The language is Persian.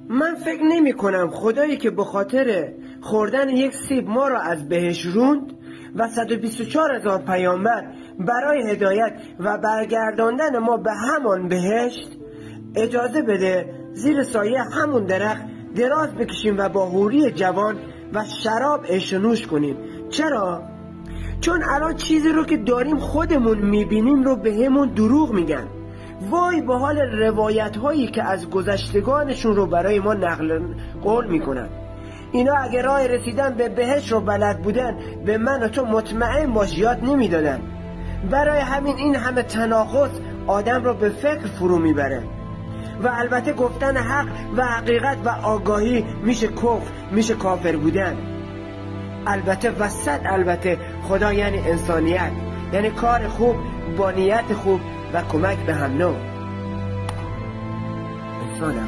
من فکر نمی کنم خدایی که به خاطر خوردن یک سیب ما را از بهشت روند و 124,000 پیامبر برای هدایت و برگرداندن ما به همان بهشت اجازه بده زیر سایه همون درخت دراز بکشیم و با حوری جوان و شراب عیش و نوش کنیم. چرا؟ چون الان چیزی رو که داریم خودمون میبینیم رو به همون دروغ میگن. وای به حال روایت هایی که از گذشتگانشون رو برای ما نقل قول میکنن. اینا اگه راه رسیدن به بهشت رو بلد بودن به من و تو مطمئن باش یاد نمیدادن. برای همین این همه تناقض آدم رو به فکر فرو میبره. و البته گفتن حق و حقیقت و آگاهی میشه کفر، میشه کافر بودن. البته خدا یعنی انسانیت، یعنی کار خوب با نیت خوب و کمک به هم نوع. انسانم